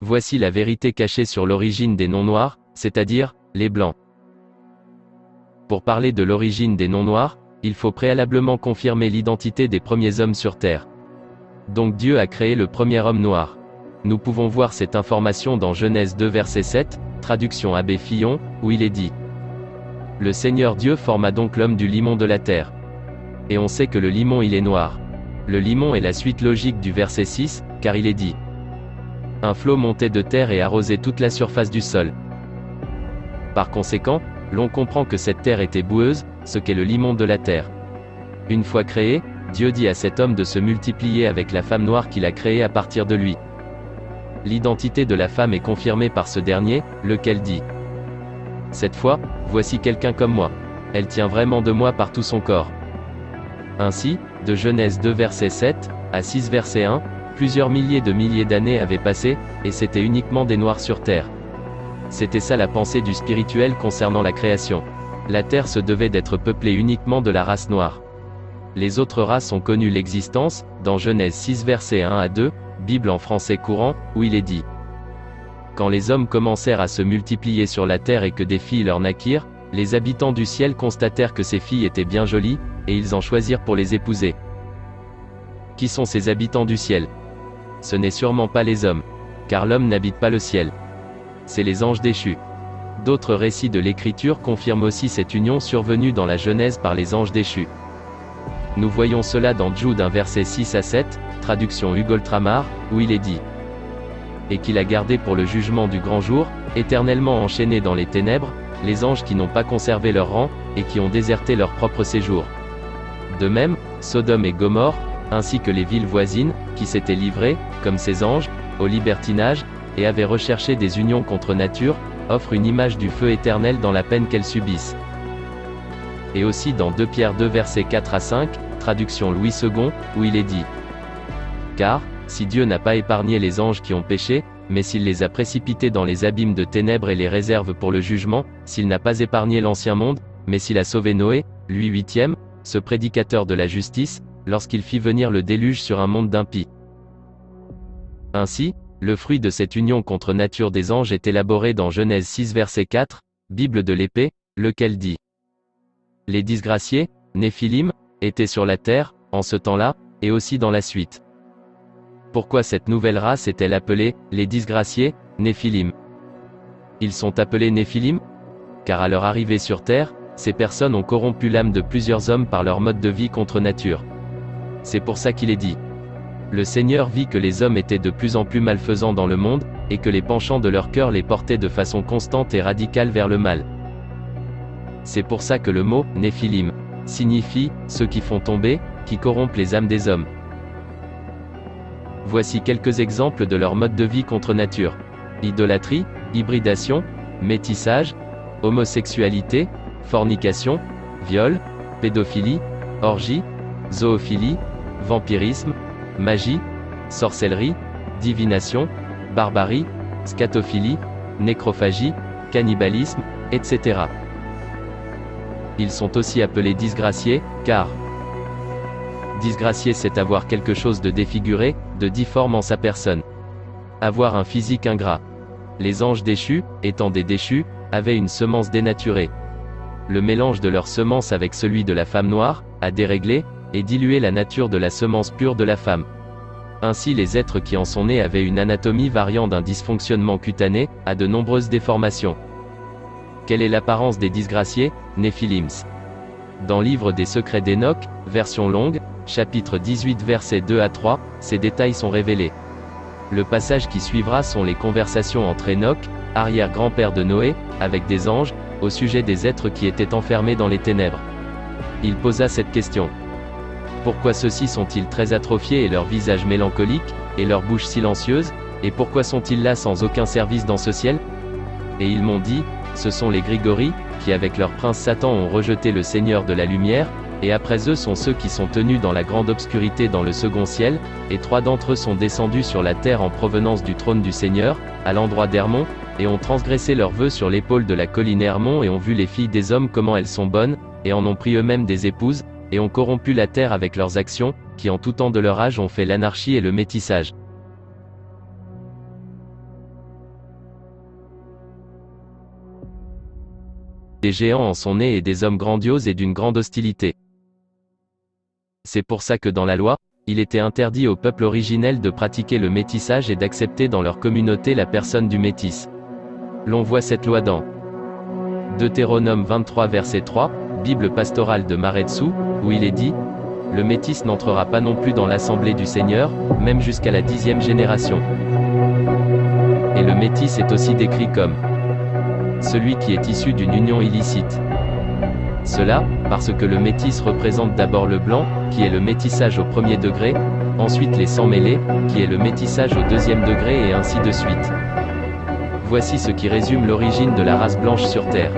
Voici la vérité cachée sur l'origine des non-noirs, c'est-à-dire, les blancs. Pour parler de l'origine des non-noirs, il faut préalablement confirmer l'identité des premiers hommes sur Terre. Donc Dieu a créé le premier homme noir. Nous pouvons voir cette information dans Genèse 2 verset 7, traduction Abbé Fillon, où il est dit: Le Seigneur Dieu forma donc l'homme du limon de la terre. Et on sait que le limon il est noir. Le limon est la suite logique du verset 6, car il est dit: Un flot montait de terre et arrosait toute la surface du sol. Par conséquent, l'on comprend que cette terre était boueuse, ce qu'est le limon de la terre. Une fois créé, Dieu dit à cet homme de se multiplier avec la femme noire qu'il a créée à partir de lui. L'identité de la femme est confirmée par ce dernier, lequel dit: Cette fois, voici quelqu'un comme moi. Elle tient vraiment de moi par tout son corps. Ainsi, de Genèse 2 verset 7, à 6 verset 1, plusieurs milliers d'années avaient passé, et c'était uniquement des noirs sur terre. C'était ça la pensée du spirituel concernant la création. La terre se devait d'être peuplée uniquement de la race noire. Les autres races ont connu l'existence, dans Genèse 6 verset 1 à 2, Bible en français courant, où il est dit: Quand les hommes commencèrent à se multiplier sur la terre et que des filles leur naquirent, les habitants du ciel constatèrent que ces filles étaient bien jolies, et ils en choisirent pour les épouser. Qui sont ces habitants du ciel? Ce n'est sûrement pas les hommes. Car l'homme n'habite pas le ciel. C'est les anges déchus. D'autres récits de l'Écriture confirment aussi cette union survenue dans la Genèse par les anges déchus. Nous voyons cela dans Jude 1 verset 6 à 7, traduction Hugo Tramar, où il est dit: Et qu'il a gardé pour le jugement du grand jour, éternellement enchaînés dans les ténèbres, les anges qui n'ont pas conservé leur rang, et qui ont déserté leur propre séjour. De même, Sodome et Gomorrhe, ainsi que les villes voisines, qui s'étaient livrées, comme ces anges, au libertinage, et avaient recherché des unions contre nature, offrent une image du feu éternel dans la peine qu'elles subissent. Et aussi dans 2 Pierre 2 versets 4 à 5, traduction Louis II, où il est dit: Car, si Dieu n'a pas épargné les anges qui ont péché, mais s'il les a précipités dans les abîmes de ténèbres et les réserve pour le jugement, s'il n'a pas épargné l'ancien monde, mais s'il a sauvé Noé, lui 8e, ce prédicateur de la justice, lorsqu'il fit venir le déluge sur un monde d'impies. Ainsi, le fruit de cette union contre nature des anges est élaboré dans Genèse 6 verset 4, Bible de l'épée, lequel dit: Les disgraciés, Néphilim, étaient sur la terre, en ce temps-là, et aussi dans la suite. Pourquoi cette nouvelle race est-elle appelée, les disgraciés, Néphilim? Ils sont appelés Néphilim? Car à leur arrivée sur terre, ces personnes ont corrompu l'âme de plusieurs hommes par leur mode de vie contre nature. C'est pour ça qu'il est dit: Le Seigneur vit que les hommes étaient de plus en plus malfaisants dans le monde, et que les penchants de leur cœur les portaient de façon constante et radicale vers le mal. C'est pour ça que le mot « Néphilim » signifie « ceux qui font tomber, qui corrompent les âmes des hommes ». Voici quelques exemples de leur mode de vie contre nature. Idolâtrie, hybridation, métissage, homosexualité, fornication, viol, pédophilie, orgie, zoophilie, vampirisme, magie, sorcellerie, divination, barbarie, scatophilie, nécrophagie, cannibalisme, etc. Ils sont aussi appelés disgraciés, car disgracié c'est avoir quelque chose de défiguré, de difforme en sa personne. Avoir un physique ingrat. Les anges déchus, étant des déchus, avaient une semence dénaturée. Le mélange de leur semence avec celui de la femme noire, a déréglé, et dilué la nature de la semence pure de la femme. Ainsi les êtres qui en sont nés avaient une anatomie variant d'un dysfonctionnement cutané, à de nombreuses déformations. Quelle est l'apparence des disgraciés, Néphilims? Dans Livre des secrets d'Enoch, version longue, chapitre 18 versets 2 à 3, ces détails sont révélés. Le passage qui suivra sont les conversations entre Enoch, arrière-grand-père de Noé, avec des anges, au sujet des êtres qui étaient enfermés dans les ténèbres. Il posa cette question. Pourquoi ceux-ci sont-ils très atrophiés et leur visage mélancolique, et leur bouche silencieuse, et pourquoi sont-ils là sans aucun service dans ce ciel? Et ils m'ont dit, ce sont les Grigoris, qui avec leur prince Satan ont rejeté le Seigneur de la lumière, et après eux sont ceux qui sont tenus dans la grande obscurité dans le second ciel, et 3 d'entre eux sont descendus sur la terre en provenance du trône du Seigneur, à l'endroit d'Hermon, et ont transgressé leurs vœux sur l'épaule de la colline Hermon et ont vu les filles des hommes comment elles sont bonnes, et en ont pris eux-mêmes des épouses, et ont corrompu la terre avec leurs actions, qui en tout temps de leur âge ont fait l'anarchie et le métissage. des géants en sont nés et des hommes grandioses et d'une grande hostilité. C'est pour ça que dans la loi, il était interdit au peuple originel de pratiquer le métissage et d'accepter dans leur communauté la personne du métis. L'on voit cette loi dans Deutéronome 23 verset 3, Bible pastorale de Maretsu, où il est dit « Le métis n'entrera pas non plus dans l'assemblée du Seigneur, même jusqu'à la 10e génération. » Et le métis est aussi décrit comme celui qui est issu d'une union illicite. Cela, parce que le métis représente d'abord le blanc, qui est le métissage au premier degré, ensuite les sangs mêlés, qui est le métissage au deuxième degré et ainsi de suite. Voici ce qui résume l'origine de la race blanche sur Terre.